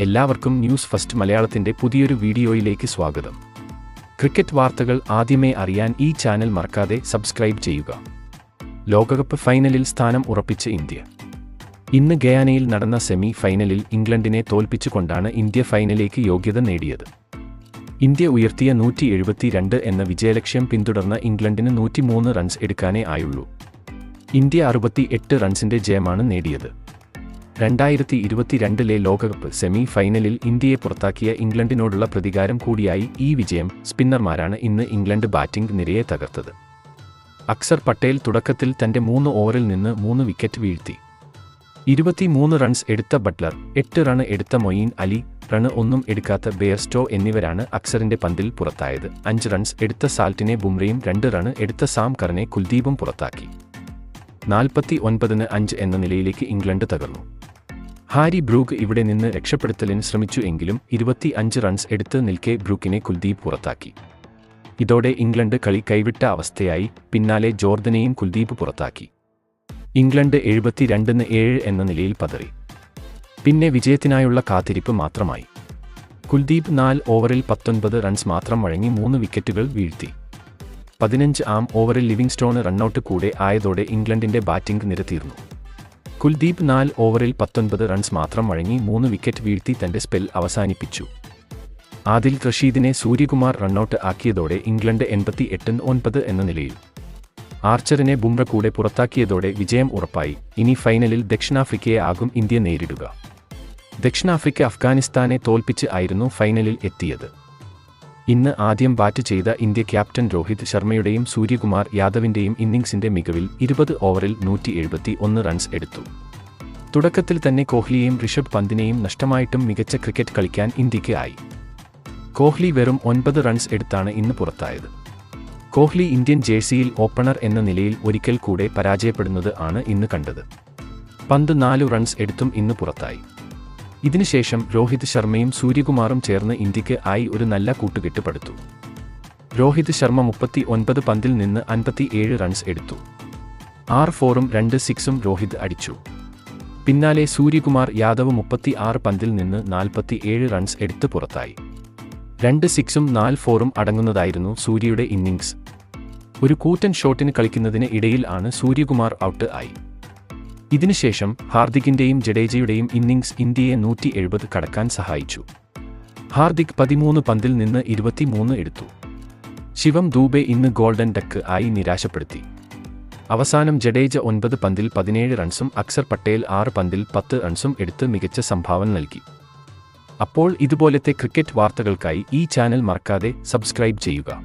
എല്ലാവർക്കും news first മലയാളത്തിന്റെ പുതിയൊരു വീഡിയോയിലേക്ക് സ്വാഗതം. ക്രിക്കറ്റ് വാർത്തകൾ ആദ്യമേ അറിയാൻ ഈ ചാനൽ മറക്കാതെ സബ്സ്ക്രൈബ് ചെയ്യുക. ലോകകപ്പ് ഫൈനലിൽ സ്ഥാനം ഉറപ്പിച്ച ഇന്ത്യ. ഇന്ന് ഗയാനയിൽ നടന്ന സെമി ഫൈനലിൽ ഇംഗ്ലണ്ടിനെ തോൽപ്പിച്ചുകൊണ്ടാണ് ഇന്ത്യ ഫൈനലിലേക്ക് യോഗ്യത നേടിയത്. ഇന്ത്യ ഉയർത്തിയ 172 എന്ന വിജയലക്ഷ്യം പിന്തുടർന്ന ഇംഗ്ലണ്ടിന് 103 റൺസ് എടുക്കാനേ ആയുള്ളൂ. ഇന്ത്യ 68 റൺസിന്റെ ജയമാണ് നേടിയത്. 2022 ലോകകപ്പ് സെമി ഫൈനലിൽ ഇന്ത്യയെ പുറത്താക്കിയ ഇംഗ്ലണ്ടിനോടുള്ള പ്രതികാരം കൂടിയായി ഈ വിജയം. സ്പിന്നർമാരാണ് ഇന്ന് ഇംഗ്ലണ്ട് ബാറ്റിംഗ് നിരയെ തകർത്തത്. അക്സർ പട്ടേൽ തുടക്കത്തിൽ തന്റെ 3 ഓവറിൽ നിന്ന് 3 വിക്കറ്റ് വീഴ്ത്തി. 23 റൺസ് എടുത്ത ബട്ട്ലർ, 8 റൺ എടുത്ത മൊയിൻ അലി, റൺ ഒന്നും എടുക്കാത്ത ബെയർസ്റ്റോ എന്നിവരാണ് അക്സറിന്റെ പന്തിൽ പുറത്തായത്. 5 റൺസ് എടുത്ത സാൽട്ടിനെ ബുംറയും 2 റൺ എടുത്ത സാം കറിനെ കുൽദീപും പുറത്താക്കി. 49-5 എന്ന നിലയിലേക്ക് ഇംഗ്ലണ്ട് തകർന്നു. ഹാരി ബ്രൂക്ക് ഇവിടെ നിന്ന് രക്ഷപ്പെടുത്തലിന് ശ്രമിച്ചു എങ്കിലും 25 റൺസ് എടുത്ത് നിൽക്കെ ബ്രൂക്കിനെ കുൽദീപ് പുറത്താക്കി. ഇതോടെ ഇംഗ്ലണ്ട് കളി കൈവിട്ട അവസ്ഥയായി. പിന്നാലെ ജോർദനെയും കുൽദീപ് പുറത്താക്കി. ഇംഗ്ലണ്ട് 72-7 എന്ന നിലയിൽ പതറി. പിന്നെ വിജയത്തിനായുള്ള കാത്തിരിപ്പ് മാത്രമായി. കുൽദീപ് 4 ഓവറിൽ 19 റൺസ് മാത്രം വഴങ്ങി 3 വിക്കറ്റുകൾ വീഴ്ത്തി. 15-ആം ഓവറിൽ ലിവിങ്സ്റ്റോണ് റണ്ണൌട്ട് കൂടെ ആയതോടെ ഇംഗ്ലണ്ടിന്റെ ബാറ്റിംഗ് നിര തീർന്നു. കുൽദീപ് 4 ഓവറിൽ 19 റൺസ് മാത്രം വഴങ്ങി 3 വിക്കറ്റ് വീഴ്ത്തി തന്റെ സ്പെൽ അവസാനിപ്പിച്ചു. ആദിൽ റഷീദിനെ സൂര്യകുമാർ റണ്ണൌട്ട് ആക്കിയതോടെ ഇംഗ്ലണ്ട് 88-9 എന്ന നിലയിൽ. ആർച്ചറിനെ ബുംറ കൂടെ പുറത്താക്കിയതോടെ വിജയം ഉറപ്പായി. ഇനി ഫൈനലിൽ ദക്ഷിണാഫ്രിക്കയെ ആകും ഇന്ത്യ നേരിടുക. ദക്ഷിണാഫ്രിക്ക അഫ്ഗാനിസ്ഥാനെ തോൽപ്പിച്ച് ആയിരുന്നു ഫൈനലിൽ എത്തിയത്. ഇന്ന് ആദ്യം ബാറ്റ് ചെയ്ത ഇന്ത്യ ക്യാപ്റ്റൻ രോഹിത് ശർമ്മയുടെയും സൂര്യകുമാർ യാദവിന്റെയും ഇന്നിംഗ്സിന്റെ മികവിൽ 20 ഓവറിൽ 171 റൺസ് എടുത്തു. തുടക്കത്തിൽ തന്നെ കോഹ്ലിയെയും ഋഷഭ് പന്തിനെയും നഷ്ടമായിട്ടും മികച്ച ക്രിക്കറ്റ് കളിക്കാൻ ഇന്ത്യക്ക് ആയി. കോഹ്ലി വെറും 9 റൺസ് എടുത്താണ് ഇന്ന് പുറത്തായത്. കോഹ്ലി ഇന്ത്യൻ ജേഴ്സിയിൽ ഓപ്പണർ എന്ന നിലയിൽ ഒരിക്കൽ കൂടെ പരാജയപ്പെടുന്നത് ആണ് ഇന്ന് കണ്ടത്. പന്ത് 4 റൺസ് എടുത്തും ഇന്ന് പുറത്തായി. ഇതിനുശേഷം രോഹിത് ശർമ്മയും സൂര്യകുമാറും ചേർന്ന് ഇന്ത്യക്ക് ആയി ഒരു നല്ല കൂട്ടുകെട്ട് പടുത്തു. രോഹിത് ശർമ്മ 39 പന്തിൽ നിന്ന് 57 റൺസ് എടുത്തു. 6 4ഉം 2 6ഉം രോഹിത് അടിച്ചു. പിന്നാലെ സൂര്യകുമാർ യാദവ് 36 പന്തിൽ നിന്ന് 47 റൺസ് എടുത്ത് പുറത്തായി. 2 6ഉം 4 4ഉം അടങ്ങുന്നതായിരുന്നു സൂര്യയുടെ ഇന്നിംഗ്സ്. ഒരു കൂറ്റൻ ഷോട്ടിന് കളിക്കുന്നതിന് ഇടയിൽ ആണ് സൂര്യകുമാർ ഔട്ട് ആയി. ഇതിനുശേഷം ഹാർദിക്കിന്റെയും ജഡേജയുടെയും ഇന്നിംഗ്സ് ഇന്ത്യയെ 170 കടക്കാൻ സഹായിച്ചു. ഹാർദിക് 13 പന്തിൽ നിന്ന് 23 എടുത്തു. ശിവം ദൂബെ ഇന്ന് ഗോൾഡൻ ഡക്ക് ആയി നിരാശപ്പെടുത്തി. അവസാനം ജഡേജ 9 പന്തിൽ 17 റൺസും അക്സർ പട്ടേൽ 6 പന്തിൽ 10 റൺസും എടുത്ത് മികച്ച സംഭാവന നൽകി. അപ്പോൾ ഇതുപോലത്തെ ക്രിക്കറ്റ് വാർത്തകൾക്കായി ഈ ചാനൽ മറക്കാതെ സബ്സ്ക്രൈബ് ചെയ്യുക.